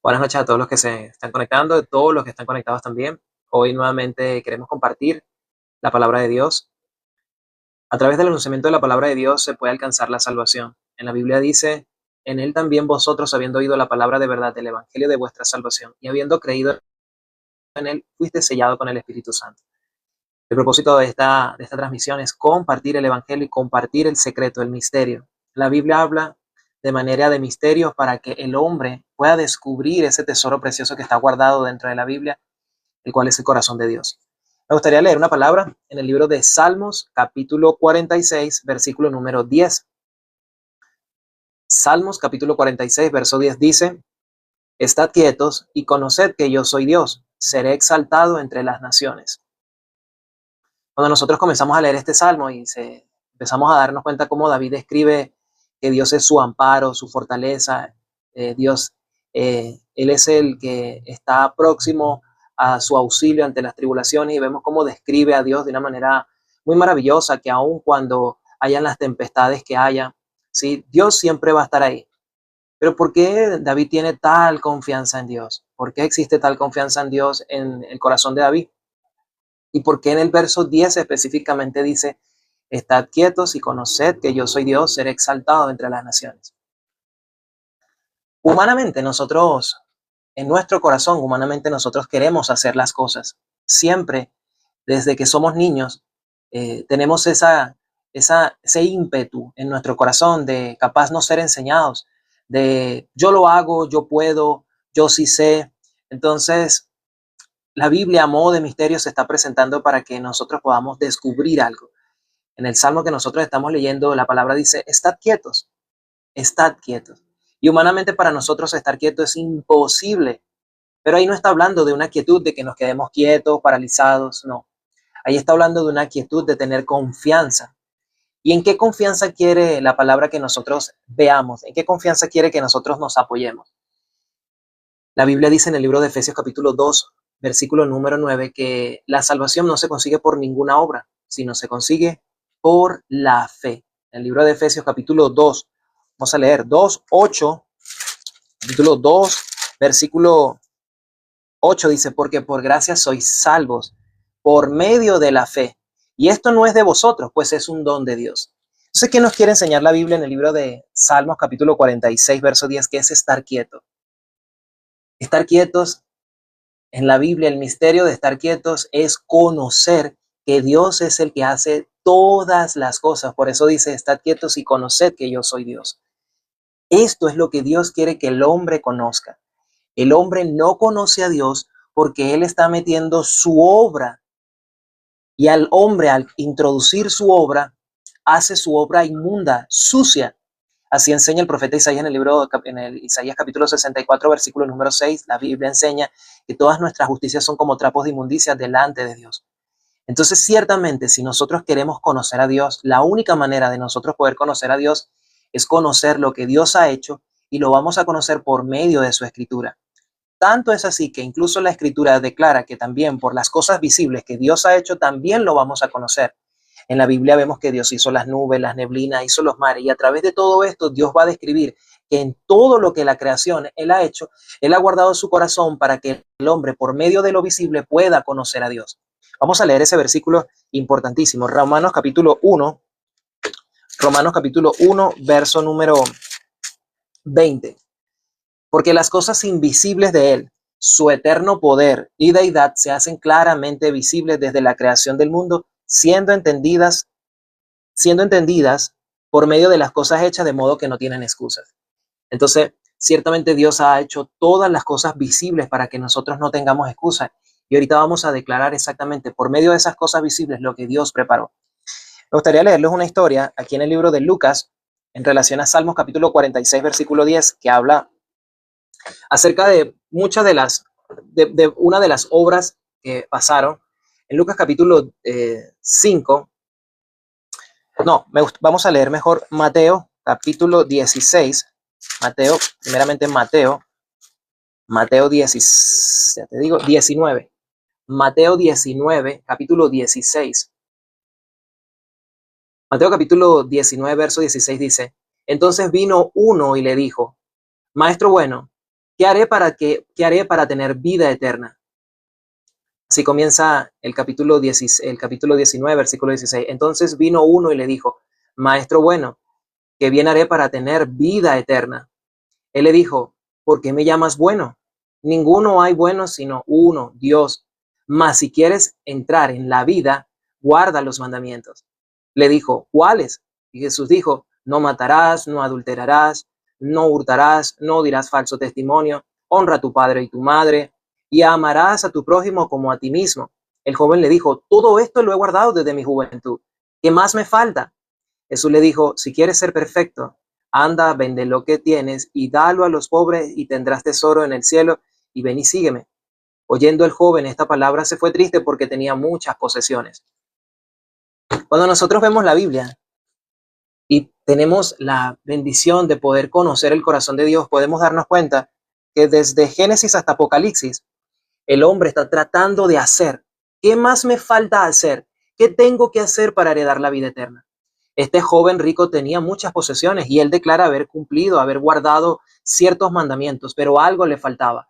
Buenas noches a todos los que se están conectando, a todos los que están conectados también. Hoy nuevamente queremos compartir la palabra de Dios. A través del anunciamiento de la palabra de Dios se puede alcanzar la salvación. En la Biblia dice, en él también vosotros, habiendo oído la palabra de verdad del evangelio de vuestra salvación y habiendo creído en él, fuiste sellado con el Espíritu Santo. El propósito de esta transmisión es compartir el evangelio y compartir el secreto, el misterio. La Biblia habla de manera de misterios para que el hombre pueda descubrir ese tesoro precioso que está guardado dentro de la Biblia, el cual es el corazón de Dios. Me gustaría leer una palabra en el libro de Salmos, capítulo 46, versículo número 10. Salmos, capítulo 46, verso 10 dice, estad quietos y conoced que yo soy Dios, seré exaltado entre las naciones. Cuando nosotros comenzamos a leer este salmo y empezamos a darnos cuenta cómo David escribe que Dios es su amparo, su fortaleza, Dios, Él es el que está próximo a su auxilio ante las tribulaciones, y vemos cómo describe a Dios de una manera muy maravillosa, que aun cuando hayan las tempestades que haya, ¿sí? Dios siempre va a estar ahí. Pero ¿por qué David tiene tal confianza en Dios? ¿Por qué existe tal confianza en Dios en el corazón de David? ¿Y por qué en el verso 10 específicamente dice, estad quietos y conoced que yo soy Dios, seré exaltado entre las naciones? Humanamente nosotros, en nuestro corazón, humanamente nosotros queremos hacer las cosas. Siempre, desde que somos niños, tenemos ese ímpetu en nuestro corazón de capaz no ser enseñados, de yo lo hago, yo puedo, yo sí sé. Entonces, la Biblia a modo de misterio se está presentando para que nosotros podamos descubrir algo. En el salmo que nosotros estamos leyendo, la palabra dice, estad quietos, estad quietos. Y humanamente para nosotros estar quietos es imposible. Pero ahí no está hablando de una quietud de que nos quedemos quietos, paralizados, no. Ahí está hablando de una quietud de tener confianza. ¿Y en qué confianza quiere la palabra que nosotros veamos? ¿En qué confianza quiere que nosotros nos apoyemos? La Biblia dice en el libro de Efesios capítulo 2, versículo número 9, que la salvación no se consigue por ninguna obra, sino se consigue por la fe. En el libro de Efesios capítulo 2, vamos a leer 2, 8, capítulo 2, versículo 8 dice, porque por gracia sois salvos por medio de la fe. Y esto no es de vosotros, pues es un don de Dios. Entonces, ¿qué nos quiere enseñar la Biblia en el libro de Salmos capítulo 46, verso 10, que es estar quieto? Estar quietos en la Biblia, el misterio de estar quietos es conocer que Dios es el que hace todas las cosas. Por eso dice, estad quietos y conoced que yo soy Dios. Esto es lo que Dios quiere que el hombre conozca. El hombre no conoce a Dios porque él está metiendo su obra. Y al hombre, al introducir su obra, hace su obra inmunda, sucia. Así enseña el profeta Isaías en el libro, en el Isaías capítulo 64, versículo número 6. La Biblia enseña que todas nuestras justicias son como trapos de inmundicia delante de Dios. Entonces, ciertamente, si nosotros queremos conocer a Dios, la única manera de nosotros poder conocer a Dios es conocer lo que Dios ha hecho, y lo vamos a conocer por medio de su escritura. Tanto es así que incluso la escritura declara que también por las cosas visibles que Dios ha hecho, también lo vamos a conocer. En la Biblia vemos que Dios hizo las nubes, las neblinas, hizo los mares, y a través de todo esto Dios va a describir que en todo lo que la creación Él ha hecho, Él ha guardado su corazón para que el hombre por medio de lo visible pueda conocer a Dios. Vamos a leer ese versículo importantísimo, Romanos capítulo 1, verso número 20. Porque las cosas invisibles de Él, su eterno poder y deidad, se hacen claramente visibles desde la creación del mundo, siendo entendidas por medio de las cosas hechas, de modo que no tienen excusas. Entonces, ciertamente Dios ha hecho todas las cosas visibles para que nosotros no tengamos excusas. Y ahorita vamos a declarar exactamente por medio de esas cosas visibles lo que Dios preparó. Me gustaría leerles una historia aquí en el libro de Lucas en relación a Salmos capítulo 46, versículo 10, que habla acerca de muchas de una de las obras que pasaron en Lucas capítulo 5. Vamos a leer mejor Mateo capítulo 16. Mateo 10, ya te digo, 19. Mateo 19, capítulo 16. Mateo capítulo 19, verso 16 dice, entonces vino uno y le dijo, Maestro bueno, qué haré para tener vida eterna? Así comienza el capítulo 19, versículo 16. Entonces vino uno y le dijo, Maestro bueno, ¿qué bien haré para tener vida eterna? Él le dijo, ¿por qué me llamas bueno? Ninguno hay bueno sino uno, Dios. Mas si quieres entrar en la vida, guarda los mandamientos. Le dijo, ¿cuáles? Y Jesús dijo, no matarás, no adulterarás, no hurtarás, no dirás falso testimonio, honra a tu padre y tu madre, y amarás a tu prójimo como a ti mismo. El joven le dijo, todo esto lo he guardado desde mi juventud. ¿Qué más me falta? Jesús le dijo, si quieres ser perfecto, anda, vende lo que tienes y dalo a los pobres y tendrás tesoro en el cielo y ven y sígueme. Oyendo el joven esta palabra se fue triste porque tenía muchas posesiones. Cuando nosotros vemos la Biblia y tenemos la bendición de poder conocer el corazón de Dios, podemos darnos cuenta que desde Génesis hasta Apocalipsis, el hombre está tratando de hacer. ¿Qué más me falta hacer? ¿Qué tengo que hacer para heredar la vida eterna? Este joven rico tenía muchas posesiones y él declara haber cumplido, haber guardado ciertos mandamientos, pero algo le faltaba.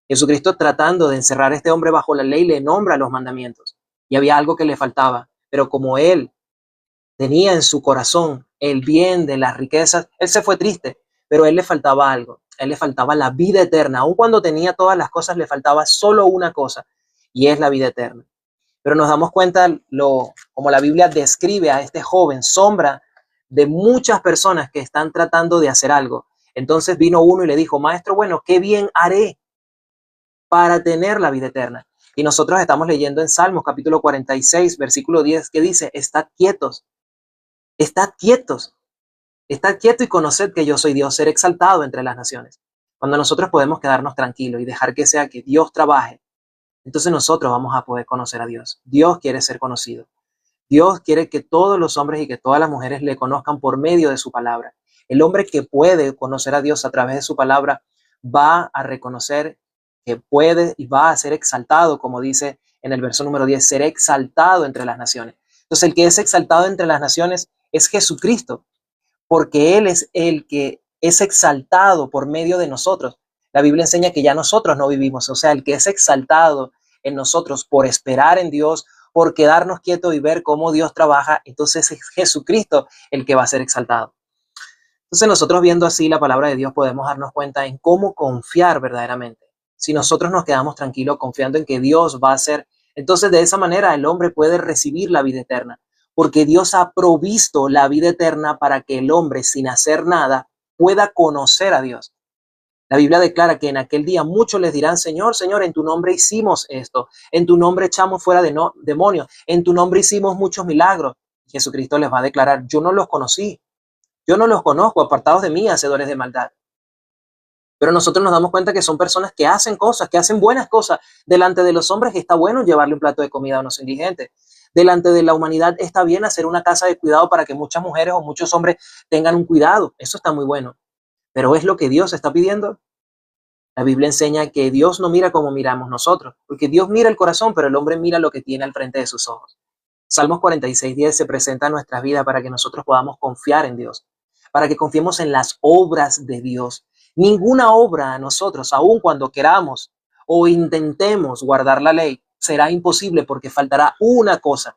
Jesucristo, tratando de encerrar a este hombre bajo la ley, le nombra los mandamientos y había algo que le faltaba, pero como él tenía en su corazón el bien de las riquezas, él se fue triste, pero a él le faltaba algo, a él le faltaba la vida eterna. Aun cuando tenía todas las cosas, le faltaba solo una cosa, y es la vida eterna. Pero nos damos cuenta como la Biblia describe a este joven, sombra de muchas personas que están tratando de hacer algo. Entonces vino uno y le dijo, Maestro bueno, ¿qué bien haré para tener la vida eterna? Y nosotros estamos leyendo en Salmos capítulo 46, versículo 10, que dice, estad quietos, estad quietos, estad quieto y conoced que yo soy Dios, ser exaltado entre las naciones. Cuando nosotros podemos quedarnos tranquilos y dejar que sea que Dios trabaje, entonces nosotros vamos a poder conocer a Dios. Dios quiere ser conocido. Dios quiere que todos los hombres y que todas las mujeres le conozcan por medio de su palabra. El hombre que puede conocer a Dios a través de su palabra va a reconocer que puede y va a ser exaltado, como dice en el verso número 10, ser exaltado entre las naciones. Entonces el que es exaltado entre las naciones es Jesucristo, porque Él es el que es exaltado por medio de nosotros. La Biblia enseña que ya nosotros no vivimos, o sea, el que es exaltado en nosotros por esperar en Dios, por quedarnos quietos y ver cómo Dios trabaja, entonces es Jesucristo el que va a ser exaltado. Entonces nosotros viendo así la palabra de Dios podemos darnos cuenta en cómo confiar verdaderamente. Si nosotros nos quedamos tranquilos confiando en que Dios va a hacer, entonces de esa manera el hombre puede recibir la vida eterna, porque Dios ha provisto la vida eterna para que el hombre sin hacer nada pueda conocer a Dios. La Biblia declara que en aquel día muchos les dirán, Señor, Señor, en tu nombre hicimos esto, en tu nombre echamos fuera demonios, en tu nombre hicimos muchos milagros. Jesucristo les va a declarar, yo no los conocí, yo no los conozco, apartados de mí, hacedores de maldad. Pero nosotros nos damos cuenta que son personas que hacen cosas, que hacen buenas cosas. Delante de los hombres está bueno llevarle un plato de comida a unos indigentes. Delante de la humanidad está bien hacer una casa de cuidado para que muchas mujeres o muchos hombres tengan un cuidado. Eso está muy bueno. Pero ¿es lo que Dios está pidiendo? La Biblia enseña que Dios no mira como miramos nosotros, porque Dios mira el corazón, pero el hombre mira lo que tiene al frente de sus ojos. Salmos 46:10 se presenta en nuestras vidas para que nosotros podamos confiar en Dios, para que confiemos en las obras de Dios. Ninguna obra a nosotros, aun cuando queramos o intentemos guardar la ley, será imposible porque faltará una cosa.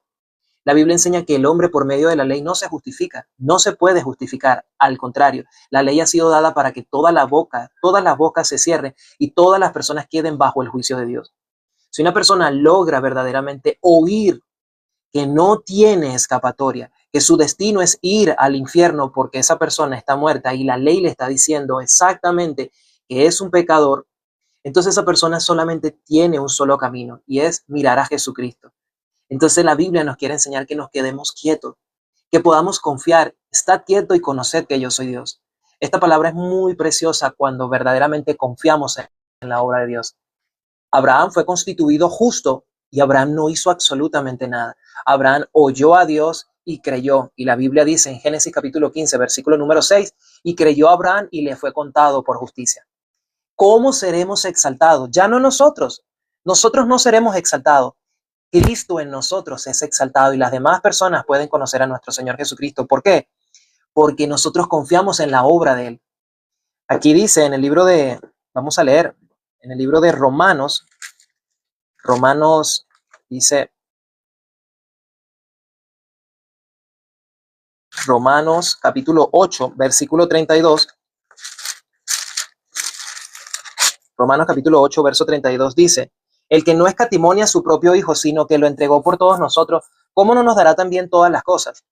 La Biblia enseña que el hombre por medio de la ley no se justifica, no se puede justificar. Al contrario, la ley ha sido dada para que todas las bocas se cierren y todas las personas queden bajo el juicio de Dios. Si una persona logra verdaderamente oír que no tiene escapatoria, que su destino es ir al infierno porque esa persona está muerta y la ley le está diciendo exactamente que es un pecador, entonces esa persona solamente tiene un solo camino y es mirar a Jesucristo. Entonces la Biblia nos quiere enseñar que nos quedemos quietos, que podamos confiar, estad quieto y conoced que yo soy Dios. Esta palabra es muy preciosa cuando verdaderamente confiamos en la obra de Dios. Abraham fue constituido justo y Abraham no hizo absolutamente nada. Abraham oyó a Dios y creyó. Y la Biblia dice en Génesis capítulo 15, versículo número 6, y creyó Abraham y le fue contado por justicia. ¿Cómo seremos exaltados? Ya no nosotros. Nosotros no seremos exaltados. Cristo en nosotros es exaltado y las demás personas pueden conocer a nuestro Señor Jesucristo. ¿Por qué? Porque nosotros confiamos en la obra de Él. Aquí dice en el libro de Vamos a leer en el libro de Romanos. Romanos dice, Romanos capítulo 8, versículo 32. Romanos capítulo 8, verso 32 dice, el que no escatimó a su propio Hijo, sino que lo entregó por todos nosotros, ¿cómo no nos dará también todas las cosas?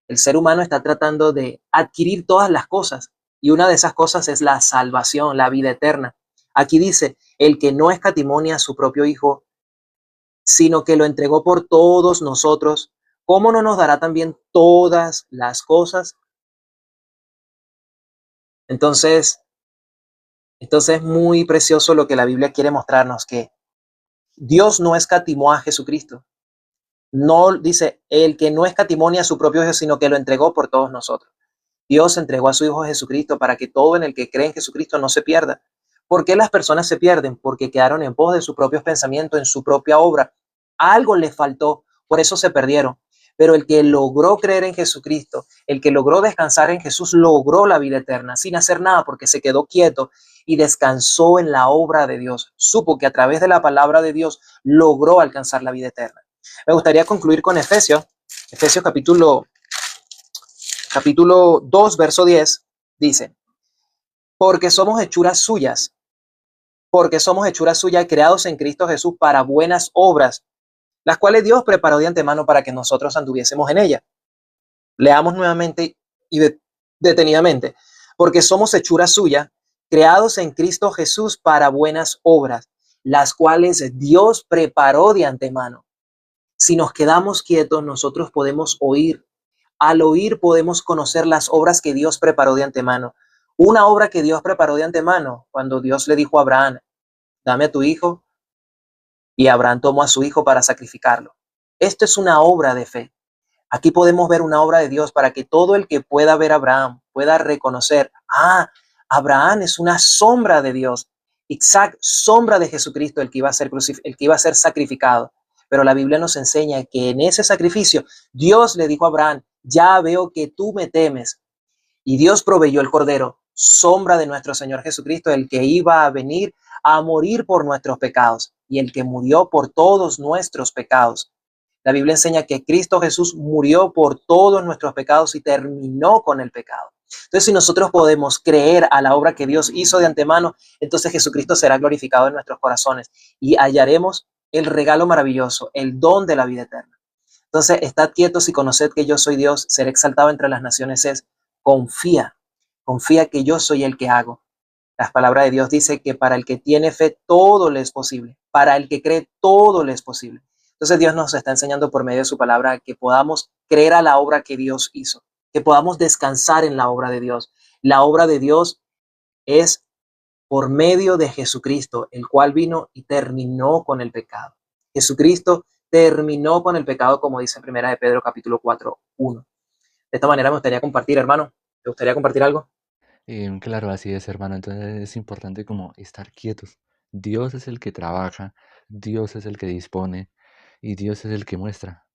El ser humano está tratando de adquirir todas las cosas y una de esas cosas es la salvación, la vida eterna. Aquí dice, el que no escatimó a su propio Hijo, sino que lo entregó por todos nosotros, ¿cómo no nos dará también todas las cosas? Entonces, entonces es muy precioso lo que la Biblia quiere mostrarnos, que Dios no escatimó a Jesucristo. No dice, el que no escatimó a su propio Hijo, sino que lo entregó por todos nosotros. Dios entregó a su Hijo Jesucristo para que todo en el que cree en Jesucristo no se pierda. ¿Por qué las personas se pierden? Porque quedaron en pos de sus propios pensamientos, en su propia obra. Algo les faltó, por eso se perdieron. Pero el que logró creer en Jesucristo, el que logró descansar en Jesús, logró la vida eterna sin hacer nada porque se quedó quieto y descansó en la obra de Dios. Supo que a través de la palabra de Dios logró alcanzar la vida eterna. Me gustaría concluir con Efesios, Efesios capítulo 2, verso 10, dice, porque somos hechuras suyas, creados en Cristo Jesús para buenas obras, las cuales Dios preparó de antemano para que nosotros anduviésemos en ellas. Leamos nuevamente y detenidamente, porque somos hechuras suyas, creados en Cristo Jesús para buenas obras, las cuales Dios preparó de antemano. Si nos quedamos quietos, nosotros podemos oír. Al oír podemos conocer las obras que Dios preparó de antemano. Una obra que Dios preparó de antemano, cuando Dios le dijo a Abraham, dame a tu hijo, y Abraham tomó a su hijo para sacrificarlo. Esto es una obra de fe. Aquí podemos ver una obra de Dios para que todo el que pueda ver a Abraham pueda reconocer, Abraham es una sombra de Dios. Isaac, sombra de Jesucristo, el que iba a ser sacrificado. Pero la Biblia nos enseña que en ese sacrificio Dios le dijo a Abraham, ya veo que tú me temes. Y Dios proveyó el Cordero, sombra de nuestro Señor Jesucristo, el que iba a venir a morir por nuestros pecados y el que murió por todos nuestros pecados. La Biblia enseña que Cristo Jesús murió por todos nuestros pecados y terminó con el pecado. Entonces, si nosotros podemos creer a la obra que Dios hizo de antemano, entonces Jesucristo será glorificado en nuestros corazones y hallaremos el regalo maravilloso, el don de la vida eterna. Entonces, estad quietos y conoced que yo soy Dios, ser exaltado entre las naciones es, confía, confía que yo soy el que hago. La palabra de Dios dice que para el que tiene fe todo le es posible, para el que cree todo le es posible. Entonces Dios nos está enseñando por medio de su palabra que podamos creer a la obra que Dios hizo, que podamos descansar en la obra de Dios. La obra de Dios es por medio de Jesucristo, el cual vino y terminó con el pecado. Jesucristo terminó con el pecado, como dice en Primera de Pedro capítulo 4, 1. De esta manera me gustaría compartir, hermano. ¿Te gustaría compartir algo? Claro, así es, hermano. Entonces es importante como estar quietos. Dios es el que trabaja, Dios es el que dispone y Dios es el que muestra.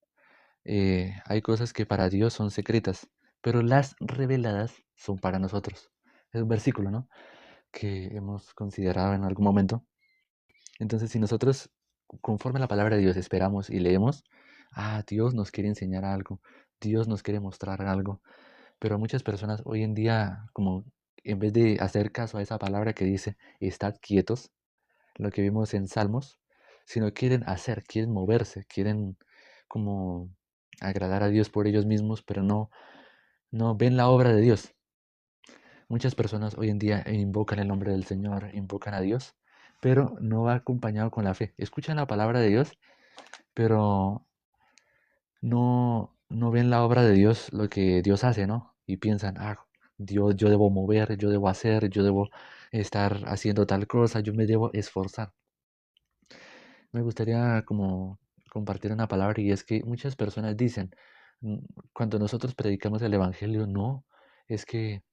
Hay cosas que para Dios son secretas, pero las reveladas son para nosotros. Es un versículo, ¿no? Que hemos considerado en algún momento. Entonces, si nosotros, conforme a la palabra de Dios, esperamos y leemos, Dios nos quiere enseñar algo, Dios nos quiere mostrar algo. Pero muchas personas hoy en día, como en vez de hacer caso a esa palabra que dice, estad quietos, lo que vimos en Salmos, sino quieren hacer, quieren moverse, quieren como agradar a Dios por ellos mismos, pero no ven la obra de Dios. Muchas personas hoy en día invocan el nombre del Señor, invocan a Dios, pero no va acompañado con la fe. Escuchan la palabra de Dios, pero no ven la obra de Dios, lo que Dios hace, ¿no? Y piensan, Dios, yo debo mover, yo debo hacer, yo debo estar haciendo tal cosa, yo me debo esforzar. Me gustaría como compartir una palabra y es que muchas personas dicen, "Mm, cuando nosotros predicamos el Evangelio, no, es que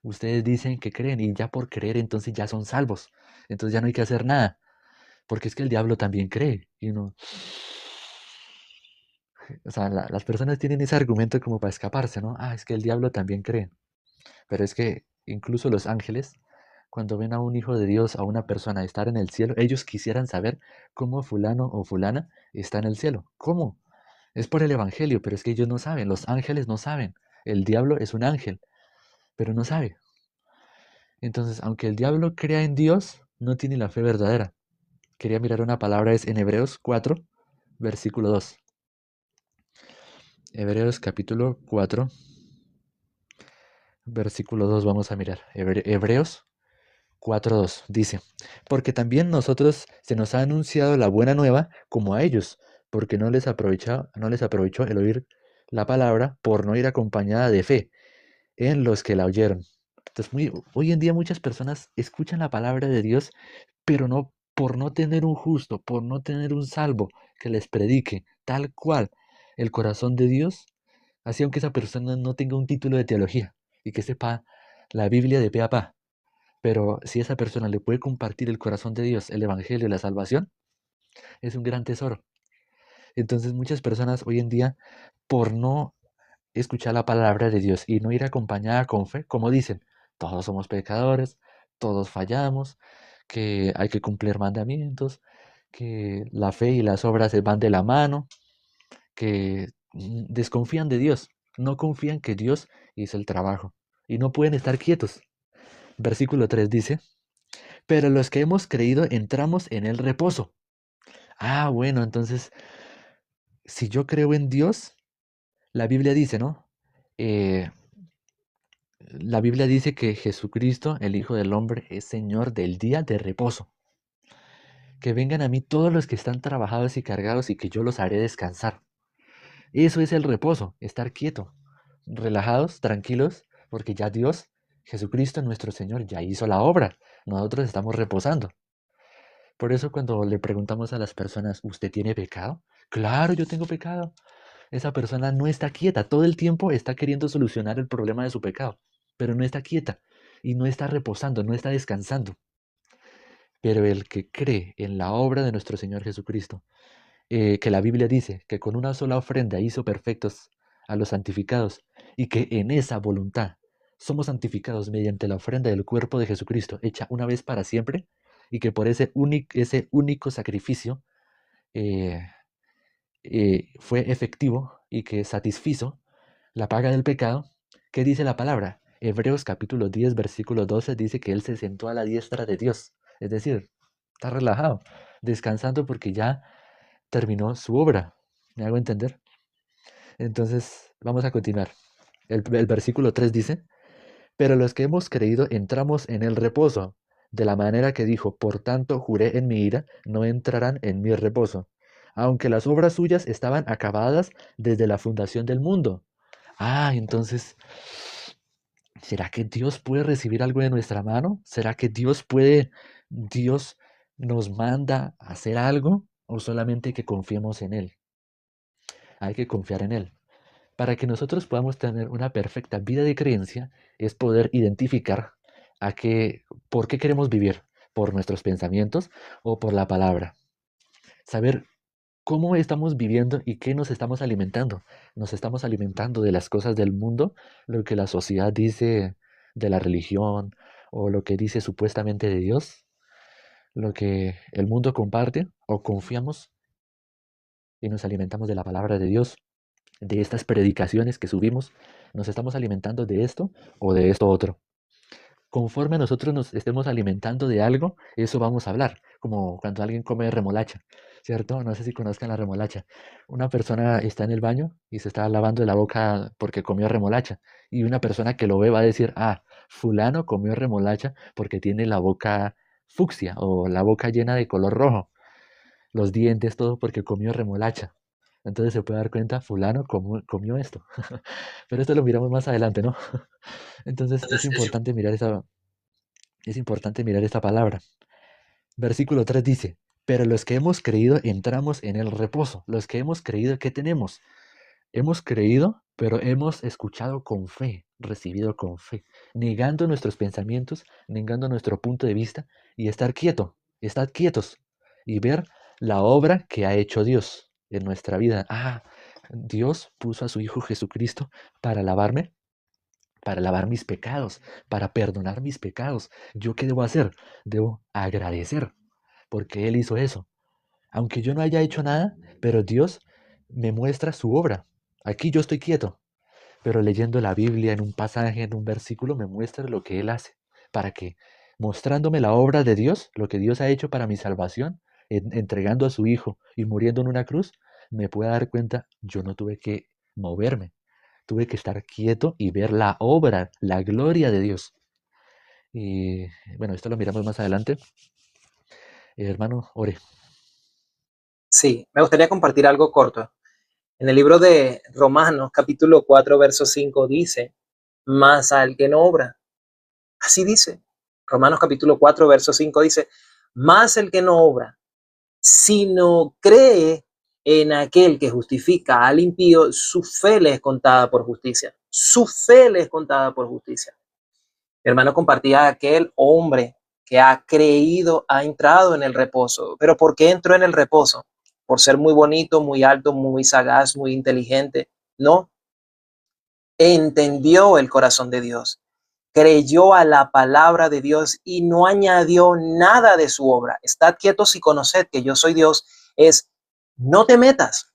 ustedes dicen que creen y ya por creer entonces ya son salvos, entonces ya no hay que hacer nada, porque es que el diablo también cree y uno, o sea, las personas tienen ese argumento como para escaparse, ¿no? Es que el diablo también cree, pero es que incluso los ángeles cuando ven a un hijo de Dios, a una persona estar en el cielo, ellos quisieran saber cómo fulano o fulana está en el cielo. ¿Cómo? Es por el Evangelio, pero es que ellos no saben, los ángeles no saben. El diablo es un ángel, pero no sabe. Entonces, aunque el diablo crea en Dios, no tiene la fe verdadera. Quería mirar una palabra, es en Hebreos 4, versículo 2. Hebreos capítulo 4, versículo 2 vamos a mirar. Hebreos 4:2 dice, porque también nosotros se nos ha anunciado la buena nueva como a ellos, porque no les aprovechó el oír la palabra por no ir acompañada de fe en los que la oyeron. Entonces, hoy en día muchas personas escuchan la palabra de Dios, pero no por no tener un justo, por no tener un salvo que les predique tal cual el corazón de Dios, así aunque esa persona no tenga un título de teología y que sepa la Biblia de pe a pa. Pero si esa persona le puede compartir el corazón de Dios, el Evangelio, la salvación, es un gran tesoro. Entonces muchas personas hoy en día, por no escuchar la palabra de Dios y no ir acompañada con fe, como dicen, todos somos pecadores, todos fallamos, que hay que cumplir mandamientos, que la fe y las obras se van de la mano, que desconfían de Dios, no confían que Dios hizo el trabajo y no pueden estar quietos. Versículo 3 dice, pero los que hemos creído entramos en el reposo. Ah, bueno, entonces, si yo creo en Dios, la Biblia dice, ¿no? Eh, la Biblia dice que Jesucristo, el Hijo del Hombre, es Señor del día de reposo. Que vengan a mí todos los que están trabajados y cargados y que yo los haré descansar. Eso es el reposo, estar quieto, relajados, tranquilos, porque ya Dios, Jesucristo, nuestro Señor, ya hizo la obra. Nosotros estamos reposando. Por eso cuando le preguntamos a las personas, ¿usted tiene pecado? Claro, yo tengo pecado. Esa persona no está quieta, todo el tiempo está queriendo solucionar el problema de su pecado, pero no está quieta y no está reposando, no está descansando. Pero el que cree en la obra de nuestro Señor Jesucristo, que la Biblia dice que con una sola ofrenda hizo perfectos a los santificados y que en esa voluntad somos santificados mediante la ofrenda del cuerpo de Jesucristo, hecha una vez para siempre, y que por ese único sacrificio eh, fue efectivo y que satisfizo la paga del pecado. ¿Qué dice la palabra? Hebreos capítulo 10, versículo 12 dice que Él se sentó a la diestra de Dios. Es decir, está relajado, descansando porque ya terminó su obra. ¿Me hago entender? Entonces, vamos a continuar. El versículo 3 dice, pero los que hemos creído entramos en el reposo, de la manera que dijo, por tanto juré en mi ira, no entrarán en mi reposo, aunque las obras suyas estaban acabadas desde la fundación del mundo. Ah, entonces, ¿será que Dios puede recibir algo de nuestra mano? ¿Será que Dios nos manda a hacer algo? ¿O solamente que confiemos en Él? Hay que confiar en Él. Para que nosotros podamos tener una perfecta vida de creencia, es poder identificar por qué queremos vivir, por nuestros pensamientos o por la palabra. Saber cómo estamos viviendo y qué nos estamos alimentando. Nos estamos alimentando de las cosas del mundo, lo que la sociedad dice de la religión o lo que dice supuestamente de Dios, lo que el mundo comparte, o confiamos y nos alimentamos de la palabra de Dios, de estas predicaciones que subimos. Nos estamos alimentando de esto o de esto otro. Conforme nosotros nos estemos alimentando de algo, eso vamos a hablar, como cuando alguien come remolacha, ¿cierto? No sé si conozcan la remolacha. Una persona está en el baño y se está lavando la boca porque comió remolacha, y una persona que lo ve va a decir, ah, fulano comió remolacha porque tiene la boca fucsia o la boca llena de color rojo, los dientes, todo porque comió remolacha. Entonces se puede dar cuenta, fulano comió esto. Pero esto lo miramos más adelante, ¿no? Entonces es importante mirar esta palabra. Versículo 3 dice, pero los que hemos creído entramos en el reposo. Los que hemos creído, ¿qué tenemos? Hemos creído, pero hemos escuchado con fe, recibido con fe, negando nuestros pensamientos, negando nuestro punto de vista y estar quietos y ver la obra que ha hecho Dios en nuestra vida. Ah, Dios puso a su Hijo Jesucristo para lavarme, para lavar mis pecados, para perdonar mis pecados. ¿Yo qué debo hacer? Debo agradecer, porque Él hizo eso. Aunque yo no haya hecho nada, pero Dios me muestra su obra. Aquí yo estoy quieto, pero leyendo la Biblia en un pasaje, en un versículo, me muestra lo que Él hace, para que, mostrándome la obra de Dios, lo que Dios ha hecho para mi salvación, entregando a su Hijo y muriendo en una cruz, me pueda dar cuenta, yo no tuve que moverme, tuve que estar quieto y ver la obra, la gloria de Dios. Y bueno, esto lo miramos más adelante. Hermano, ore. Sí, me gustaría compartir algo corto. En el libro de Romanos, capítulo 4, verso 5 dice, más al que no obra. Así dice. Romanos capítulo 4, verso 5 dice, más el que no obra, sino cree en aquel que justifica al impío, su fe le es contada por justicia. Su fe le es contada por justicia. Mi hermano compartía aquel hombre que ha creído, ha entrado en el reposo. ¿Pero por qué entró en el reposo? ¿Por ser muy bonito, muy alto, muy sagaz, muy inteligente? No, entendió el corazón de Dios, creyó a la palabra de Dios y no añadió nada de su obra. Estad quietos y conoced que yo soy Dios. Es, no te metas.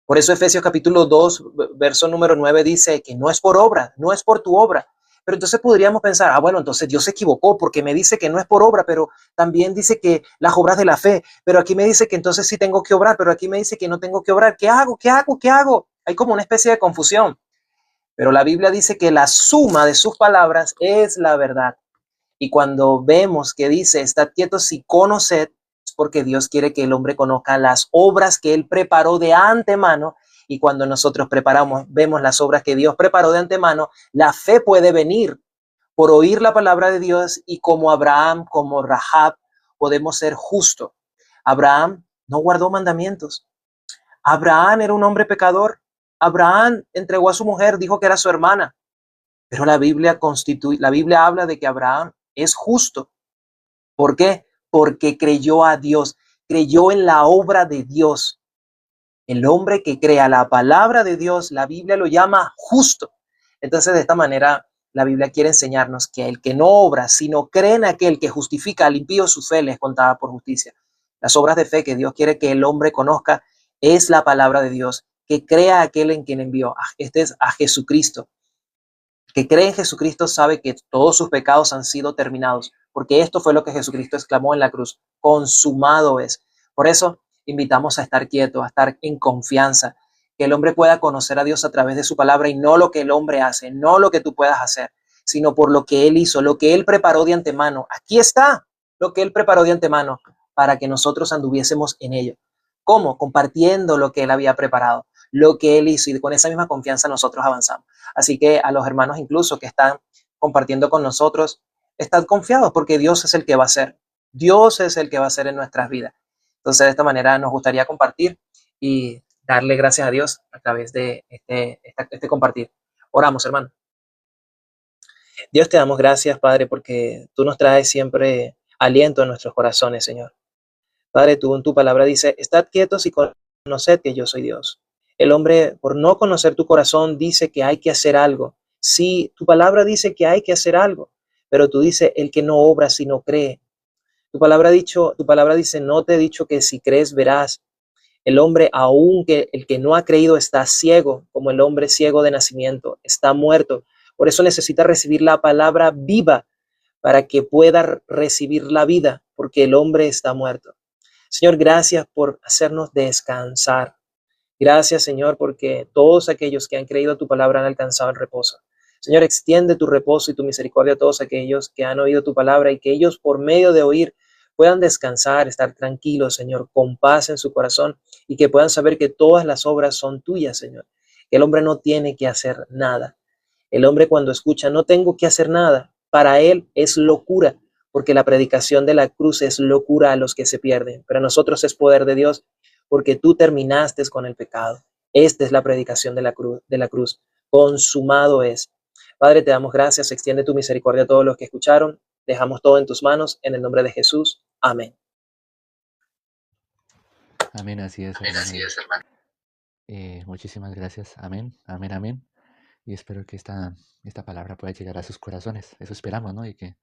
Por eso Efesios capítulo 2, verso número 9 dice que no es por obra, no es por tu obra. Pero entonces podríamos pensar, bueno, entonces Dios se equivocó porque me dice que no es por obra, pero también dice que las obras de la fe, pero aquí me dice que entonces sí tengo que obrar, pero aquí me dice que no tengo que obrar. ¿Qué hago? ¿Qué hago? ¿Qué hago? Hay como una especie de confusión. Pero la Biblia dice que la suma de sus palabras es la verdad. Y cuando vemos que dice, estad quietos y conoced, es porque Dios quiere que el hombre conozca las obras que Él preparó de antemano. Y cuando nosotros preparamos, vemos las obras que Dios preparó de antemano, la fe puede venir por oír la palabra de Dios y como Abraham, como Rahab, podemos ser justos. Abraham no guardó mandamientos. Abraham era un hombre pecador. Abraham entregó a su mujer, dijo que era su hermana. Pero la Biblia habla de que Abraham es justo. ¿Por qué? Porque creyó a Dios, creyó en la obra de Dios. El hombre que crea la palabra de Dios, la Biblia lo llama justo. Entonces, de esta manera, la Biblia quiere enseñarnos que el que no obra, sino cree en aquel que justifica al impío, su fe le es contada por justicia. Las obras de fe que Dios quiere que el hombre conozca es la palabra de Dios, que crea a aquel en quien envió. Este es a Jesucristo. Que cree en Jesucristo sabe que todos sus pecados han sido terminados, porque esto fue lo que Jesucristo exclamó en la cruz, consumado es. Por eso invitamos a estar quietos, a estar en confianza, que el hombre pueda conocer a Dios a través de su palabra y no lo que el hombre hace, no lo que tú puedas hacer, sino por lo que Él hizo, lo que Él preparó de antemano. Aquí está lo que Él preparó de antemano para que nosotros anduviésemos en ello. ¿Cómo? Compartiendo lo que Él había preparado, lo que Él hizo, y con esa misma confianza nosotros avanzamos. Así que a los hermanos incluso que están compartiendo con nosotros, están confiados porque Dios es el que va a hacer. Dios es el que va a hacer en nuestras vidas. Entonces, de esta manera nos gustaría compartir y darle gracias a Dios a través de este compartir. Oramos, hermano. Dios, te damos gracias, Padre, porque tú nos traes siempre aliento en nuestros corazones, Señor. Padre, tú en tu palabra dice, estad quietos y conoced que yo soy Dios. El hombre, por no conocer tu corazón, dice que hay que hacer algo. Sí, tu palabra dice que hay que hacer algo, pero tú dices, el que no obra, sino cree. Tu palabra dice, no te he dicho que si crees verás. El hombre, aunque el que no ha creído, está ciego, como el hombre ciego de nacimiento, está muerto. Por eso necesita recibir la palabra viva para que pueda recibir la vida, porque el hombre está muerto. Señor, gracias por hacernos descansar. Gracias, Señor, porque todos aquellos que han creído tu palabra han alcanzado el reposo. Señor, extiende tu reposo y tu misericordia a todos aquellos que han oído tu palabra y que ellos por medio de oír puedan descansar, estar tranquilos, Señor, con paz en su corazón y que puedan saber que todas las obras son tuyas, Señor. Que el hombre no tiene que hacer nada. El hombre cuando escucha no tengo que hacer nada, para él es locura, porque la predicación de la cruz es locura a los que se pierden, pero a nosotros es poder de Dios, porque tú terminaste con el pecado. Esta es la predicación de la cruz. Consumado es. Padre, te damos gracias, extiende tu misericordia a todos los que escucharon. Dejamos todo en tus manos, en el nombre de Jesús. Amén. Amén, así es, hermano. Y muchísimas gracias. Amén, amén, amén. Y espero que esta palabra pueda llegar a sus corazones. Eso esperamos, ¿no? Y que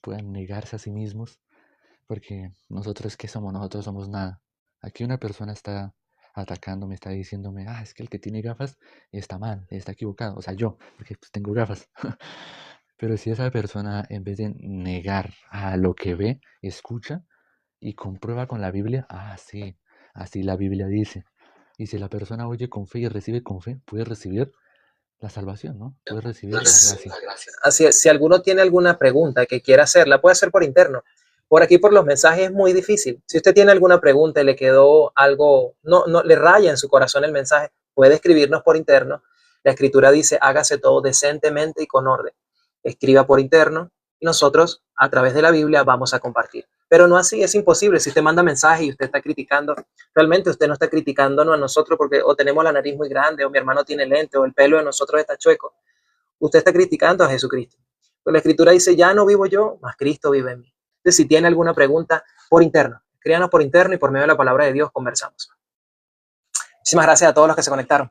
puedan negarse a sí mismos, porque nosotros, ¿qué somos? Nosotros somos nada. Aquí una persona está atacándome, está diciéndome, es que el que tiene gafas está mal, está equivocado. O sea, yo, porque pues, tengo gafas. Pero si esa persona, en vez de negar a lo que ve, escucha y comprueba con la Biblia, sí, así la Biblia dice. Y si la persona oye con fe y recibe con fe, puede recibir la salvación, ¿no? Puede recibir la gracia. Así es, si alguno tiene alguna pregunta que quiera hacer, la puede hacer por interno. Por aquí, por los mensajes, es muy difícil. Si usted tiene alguna pregunta y le quedó algo, no le raya en su corazón el mensaje, puede escribirnos por interno. La escritura dice, hágase todo decentemente y con orden. Escriba por interno y nosotros, a través de la Biblia, vamos a compartir. Pero no así, es imposible. Si usted manda mensaje y usted está criticando, realmente usted no está criticándonos a nosotros porque o tenemos la nariz muy grande, o mi hermano tiene lente, o el pelo de nosotros está chueco. Usted está criticando a Jesucristo. Pero la Escritura dice, ya no vivo yo, mas Cristo vive en mí. Entonces, si tiene alguna pregunta por interno, escríbanos por interno y por medio de la palabra de Dios conversamos. Muchísimas gracias a todos los que se conectaron.